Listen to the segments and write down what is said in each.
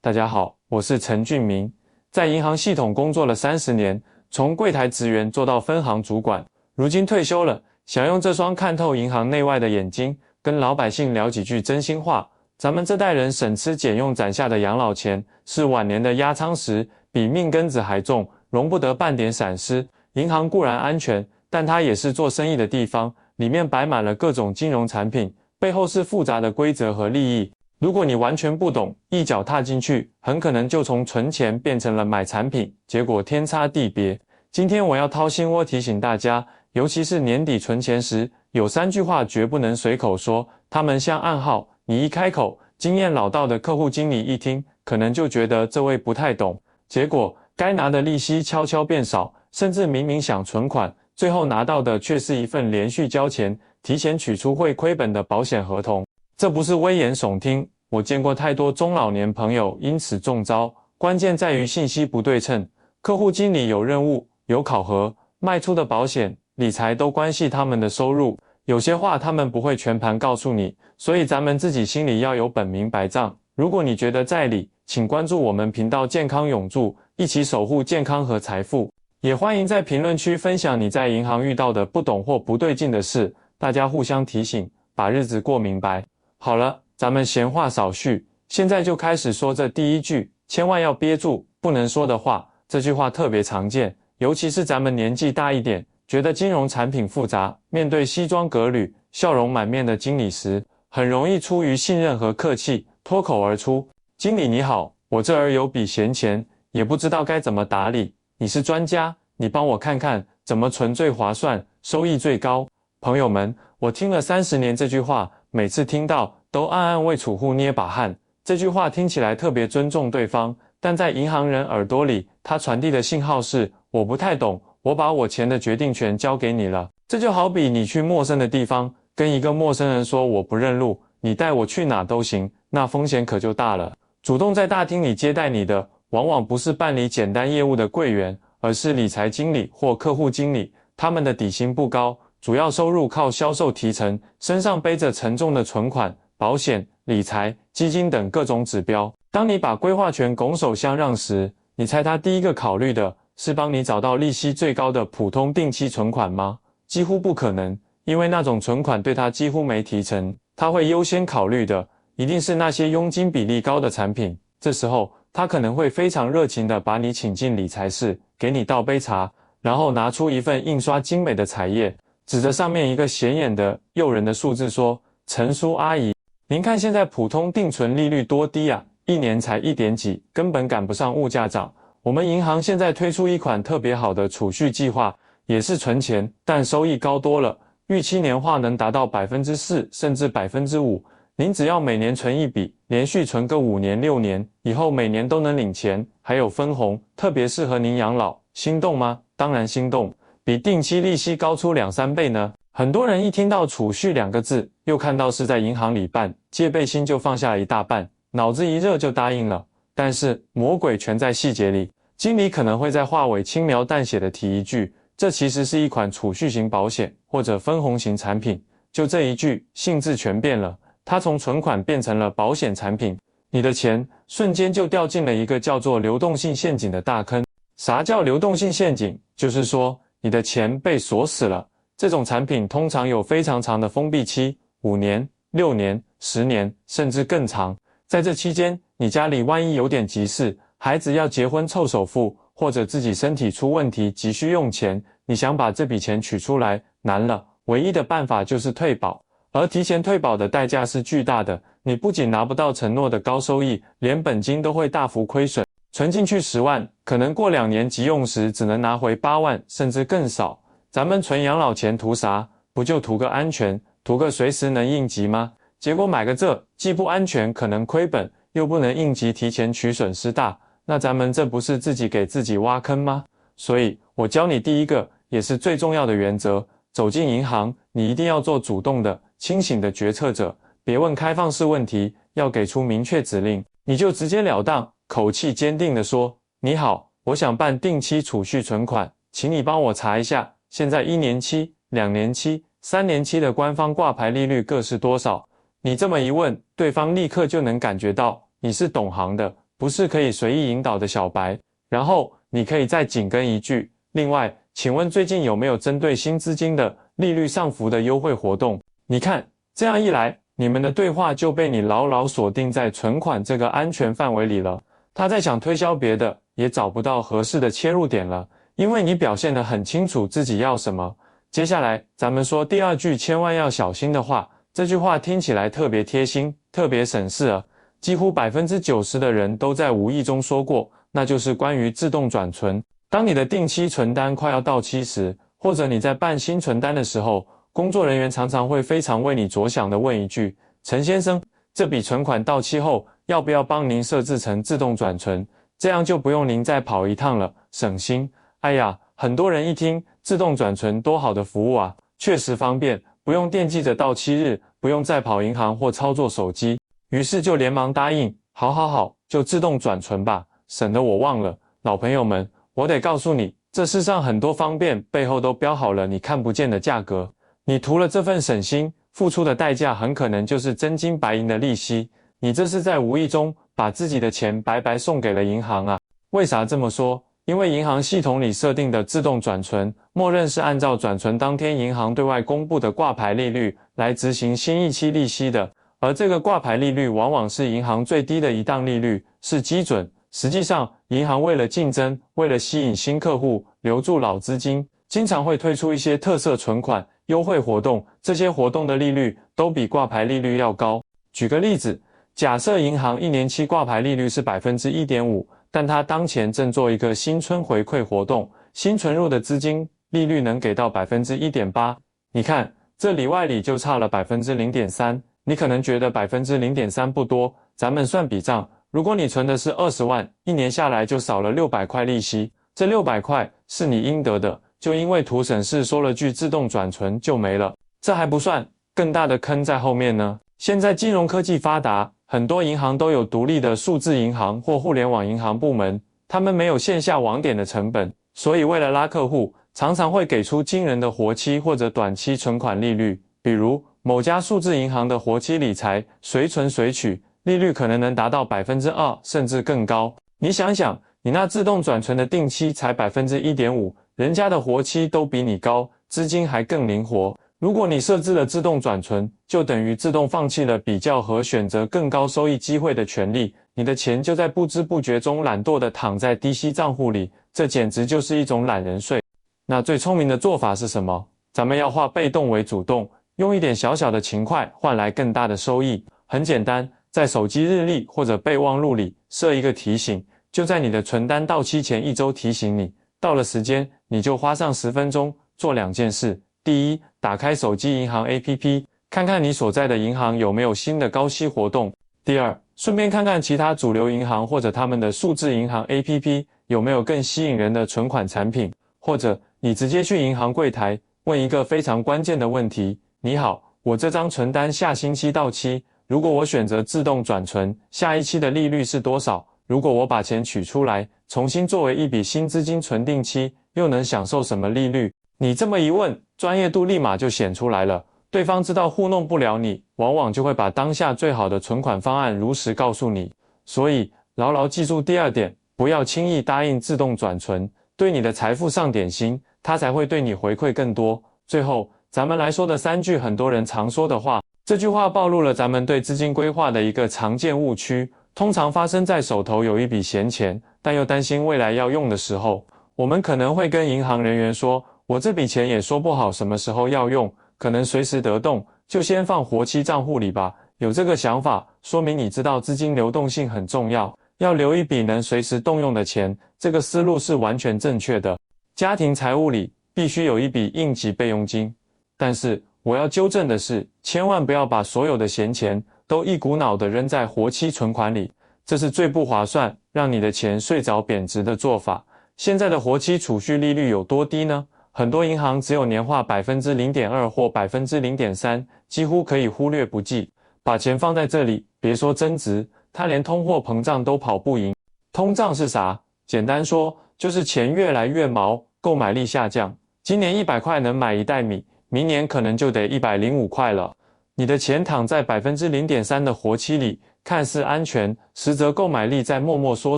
大家好，我是陈俊明，在银行系统工作了30年，从柜台职员做到分行主管，如今退休了，想用这双看透银行内外的眼睛，跟老百姓聊几句真心话。咱们这代人省吃俭用攒下的养老钱，是晚年的压舱石，比命根子还重，容不得半点闪失。银行固然安全，但它也是做生意的地方，里面摆满了各种金融产品，背后是复杂的规则和利益。如果你完全不懂，一脚踏进去，很可能就从存钱变成了买产品，结果天差地别。今天我要掏心窝提醒大家，尤其是年底存钱时，有3句话绝不能随口说，它们像暗号，你一开口，经验老道的客户经理一听，可能就觉得这位不太懂，结果该拿的利息悄悄变少，甚至明明想存款，最后拿到的却是一份连续交钱、提前取出会亏本的保险合同。这不是危言耸听，我见过太多中老年朋友因此中招，关键在于信息不对称。客户经理有任务、有考核，卖出的保险、理财都关系他们的收入，有些话他们不会全盘告诉你，所以咱们自己心里要有本明白账。如果你觉得在理，请关注我们频道健康永驻，一起守护健康和财富。也欢迎在评论区分享你在银行遇到的不懂或不对劲的事，大家互相提醒，把日子过明白。好了，咱们闲话少叙，现在就开始说这第一句，千万要憋住不能说的话。这句话特别常见，尤其是咱们年纪大一点，觉得金融产品复杂，面对西装革履、笑容满面的经理时，很容易出于信任和客气，脱口而出：经理你好，我这儿有笔闲钱，也不知道该怎么打理，你是专家，你帮我看看怎么存最划算，收益最高。朋友们，我听了30年这句话，每次听到都暗暗为储户捏把汗。这句话听起来特别尊重对方，但在银行人耳朵里，它传递的信号是我不太懂，我把我钱的决定权交给你了。这就好比你去陌生的地方，跟一个陌生人说我不认路，你带我去哪都行，那风险可就大了。主动在大厅里接待你的，往往不是办理简单业务的柜员，而是理财经理或客户经理，他们的底薪不高，主要收入靠销售提成，身上背着沉重的存款、保险、理财、基金等各种指标。当你把规划权拱手相让时，你猜他第一个考虑的是帮你找到利息最高的普通定期存款吗？几乎不可能，因为那种存款对他几乎没提成，他会优先考虑的一定是那些佣金比例高的产品。这时候他可能会非常热情地把你请进理财室，给你倒杯茶，然后拿出一份印刷精美的彩页，指着上面一个显眼的诱人的数字说：陈叔阿姨，您看现在普通定存利率多低啊，1年才1点几，根本赶不上物价涨。我们银行现在推出一款特别好的储蓄计划，也是存钱，但收益高多了，预期年化能达到 4% 甚至 5%。您只要每年存一笔，连续存个5年6年，以后每年都能领钱，还有分红，特别适合您养老。心动吗？当然心动，比定期利息高出2-3倍呢。很多人一听到储蓄2个字，又看到是在银行里办，戒备心就放下了一大半，脑子一热就答应了。但是魔鬼全在细节里，经理可能会在话尾轻描淡写的提一句，这其实是一款储蓄型保险或者分红型产品。就这一句，性质全变了，它从存款变成了保险产品，你的钱瞬间就掉进了一个叫做流动性陷阱的大坑。啥叫流动性陷阱？就是说你的钱被锁死了。这种产品通常有非常长的封闭期，5年、6年、10年，甚至更长。在这期间，你家里万一有点急事，孩子要结婚凑首付，或者自己身体出问题急需用钱，你想把这笔钱取出来，难了，唯一的办法就是退保。而提前退保的代价是巨大的，你不仅拿不到承诺的高收益，连本金都会大幅亏损。存进去10万，可能过2年急用时只能拿回8万，甚至更少。咱们存养老钱图啥？不就图个安全，图个随时能应急吗？结果买个这，既不安全，可能亏本，又不能应急提前取，损失大。那咱们这不是自己给自己挖坑吗？所以我教你第一个，也是最重要的原则，走进银行，你一定要做主动的、清醒的决策者，别问开放式问题，要给出明确指令，你就直截了当，口气坚定地说：你好，我想办定期储蓄存款，请你帮我查一下，现在1年期、2年期、3年期的官方挂牌利率各是多少？你这么一问，对方立刻就能感觉到你是懂行的，不是可以随意引导的小白。然后你可以再紧跟一句，另外，请问最近有没有针对新资金的利率上浮的优惠活动？你看，这样一来，你们的对话就被你牢牢锁定在存款这个安全范围里了。他在想推销别的，也找不到合适的切入点了，因为你表现得很清楚自己要什么。接下来，咱们说第二句千万要小心的话，这句话听起来特别贴心，特别省事啊。几乎90%的人都在无意中说过，那就是关于自动转存。当你的定期存单快要到期时，或者你在办新存单的时候，工作人员常常会非常为你着想地问一句：陈先生，这笔存款到期后，要不要帮您设置成自动转存？这样就不用您再跑一趟了，省心。哎呀，很多人一听自动转存多好的服务啊，确实方便，不用惦记着到期日，不用再跑银行或操作手机，于是就连忙答应，好，就自动转存吧，省得我忘了。老朋友们，我得告诉你，这世上很多方便背后都标好了你看不见的价格，你图了这份省心，付出的代价很可能就是真金白银的利息，你这是在无意中把自己的钱白白送给了银行啊。为啥这么说？因为银行系统里设定的自动转存，默认是按照转存当天银行对外公布的挂牌利率来执行新一期利息的，而这个挂牌利率往往是银行最低的一档利率，是基准。实际上，银行为了竞争，为了吸引新客户，留住老资金，经常会推出一些特色存款优惠活动，这些活动的利率都比挂牌利率要高。举个例子，假设银行1年期挂牌利率是 1.5%， 但它当前正做一个新春回馈活动，新存入的资金利率能给到 1.8%。你看，这里外里就差了 0.3%。你可能觉得 0.3% 不多，咱们算笔账，如果你存的是20万，一年下来就少了600块利息，这600块是你应得的，就因为图省事说了句自动转存就没了。这还不算，更大的坑在后面呢。现在金融科技发达，很多银行都有独立的数字银行或互联网银行部门，他们没有线下网点的成本，所以为了拉客户，常常会给出惊人的活期或者短期存款利率。比如某家数字银行的活期理财随存随取，利率可能达到 2%， 甚至更高。你想想，你那自动转存的定期才 1.5%， 人家的活期都比你高，资金还更灵活。如果你设置了自动转存，就等于自动放弃了比较和选择更高收益机会的权利，你的钱就在不知不觉中懒惰地躺在低息账户里，这简直就是一种懒人税。那最聪明的做法是什么？咱们要化被动为主动，用一点小小的勤快换来更大的收益。很简单，在手机日历或者备忘录里设一个提醒，就在你的存单到期前1周提醒你，到了时间你就花上10分钟做2件事。第一，打开手机银行 APP， 看看你所在的银行有没有新的高息活动。第二，顺便看看其他主流银行或者他们的数字银行 APP 有没有更吸引人的存款产品，或者你直接去银行柜台问一个非常关键的问题：你好，我这张存单下星期到期，如果我选择自动转存，下一期的利率是多少？如果我把钱取出来，重新作为一笔新资金存定期，又能享受什么利率？你这么一问，专业度立马就显出来了。对方知道糊弄不了你，往往就会把当下最好的存款方案如实告诉你。所以牢牢记住第二点，不要轻易答应自动转存，对你的财富上点心，它才会对你回馈更多。最后，咱们来说的3句很多人常说的话，这句话暴露了咱们对资金规划的一个常见误区，通常发生在手头有一笔闲钱，但又担心未来要用的时候。我们可能会跟银行人员说，我这笔钱也说不好什么时候要用，可能随时得动，就先放活期账户里吧。有这个想法，说明你知道资金流动性很重要，要留一笔能随时动用的钱，这个思路是完全正确的。家庭财务里必须有一笔应急备用金，但是我要纠正的是，千万不要把所有的闲钱都一股脑地扔在活期存款里，这是最不划算，让你的钱睡着贬值的做法。现在的活期储蓄利率有多低呢？很多银行只有年化 0.2% 或 0.3%， 几乎可以忽略不计。把钱放在这里，别说增值，它连通货膨胀都跑不赢。通胀是啥？简单说，就是钱越来越毛，购买力下降。今年100块能买1袋米，明年可能就得105块了。你的钱躺在 0.3% 的活期里，看似安全，实则购买力在默默缩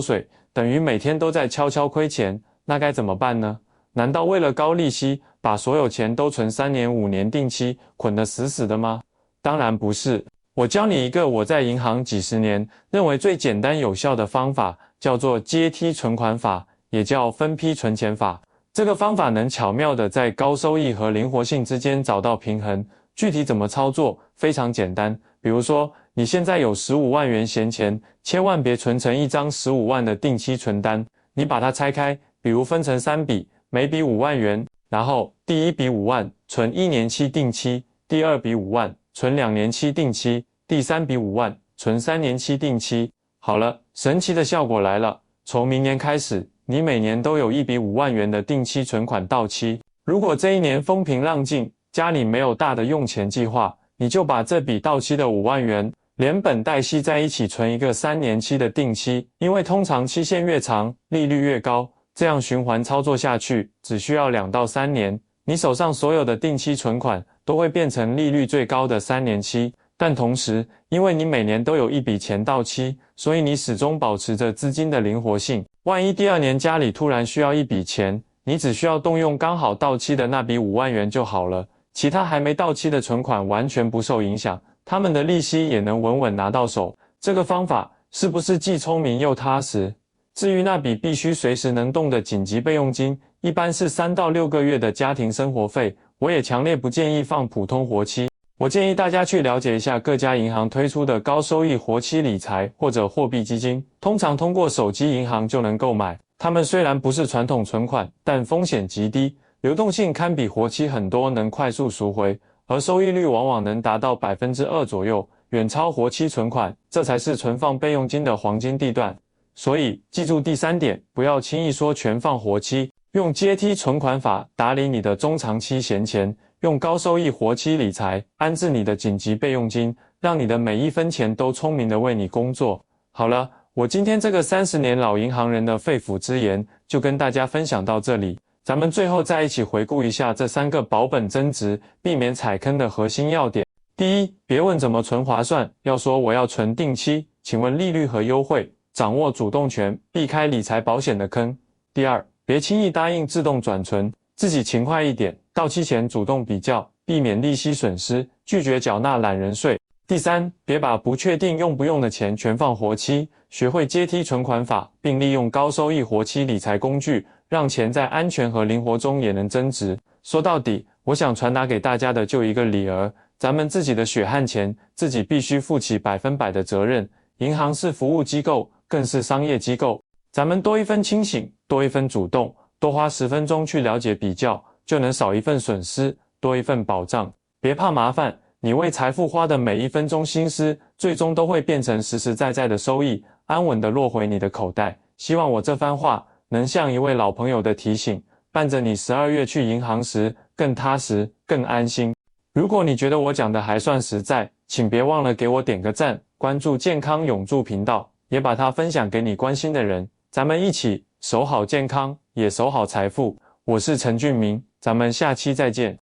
水，等于每天都在悄悄亏钱，那该怎么办呢？难道为了高利息，把所有钱都存3年5年定期，捆得死死的吗？当然不是。我教你一个我在银行几十年认为最简单有效的方法，叫做阶梯存款法，也叫分批存钱法。这个方法能巧妙地在高收益和灵活性之间找到平衡。具体怎么操作？非常简单。比如说，你现在有15万元闲钱，千万别存成一张15万的定期存单，你把它拆开，比如分成3笔，每笔5万元，然后第一笔5万存1年期定期，第二笔5万存2年期定期，第三笔5万存3年期定期。好了，神奇的效果来了，从明年开始，你每年都有一笔5万元的定期存款到期。如果这一年风平浪静，家里没有大的用钱计划，你就把这笔到期的5万元连本带息在一起存一个3年期的定期，因为通常期限越长，利率越高，这样循环操作下去，只需要2到3年，你手上所有的定期存款都会变成利率最高的3年期。但同时，因为你每年都有一笔钱到期，所以你始终保持着资金的灵活性。万一第2年家里突然需要一笔钱，你只需要动用刚好到期的那笔5万元就好了，其他还没到期的存款完全不受影响，他们的利息也能稳稳拿到手。这个方法是不是既聪明又踏实？至于那笔必须随时能动的紧急备用金，一般是3到6个月的家庭生活费，我也强烈不建议放普通活期。我建议大家去了解一下各家银行推出的高收益活期理财或者货币基金，通常通过手机银行就能购买。它们虽然不是传统存款，但风险极低，流动性堪比活期很多，能快速赎回，而收益率往往能达到2%左右，远超活期存款，这才是存放备用金的黄金地段。所以记住第3点，不要轻易说全放活期，用阶梯存款法打理你的中长期闲钱，用高收益活期理财安置你的紧急备用金，让你的每一分钱都聪明地为你工作。好了，我今天这个30年老银行人的肺腑之言就跟大家分享到这里，咱们最后再一起回顾一下这3个保本增值、避免踩坑的核心要点。第一，别问怎么存划算，要说我要存定期，请问利率和优惠，掌握主动权，避开理财保险的坑。第二，别轻易答应自动转存，自己勤快一点，到期前主动比较，避免利息损失，拒绝缴纳懒人税。第三，别把不确定用不用的钱全放活期，学会阶梯存款法，并利用高收益活期理财工具，让钱在安全和灵活中也能增值。说到底，我想传达给大家的就一个理儿，咱们自己的血汗钱，自己必须负起100%的责任。银行是服务机构，更是商业机构，咱们多一分清醒，多一分主动，多花10分钟去了解比较，就能少一份损失，多一份保障。别怕麻烦，你为财富花的每一分钟心思，最终都会变成实实在在的收益，安稳地落回你的口袋。希望我这番话能像一位老朋友的提醒，伴着你12月去银行时更踏实、更安心。如果你觉得我讲的还算实在，请别忘了给我点个赞，关注健康永驻频道，也把它分享给你关心的人。咱们一起守好健康，也守好财富。我是陈俊明，咱们下期再见。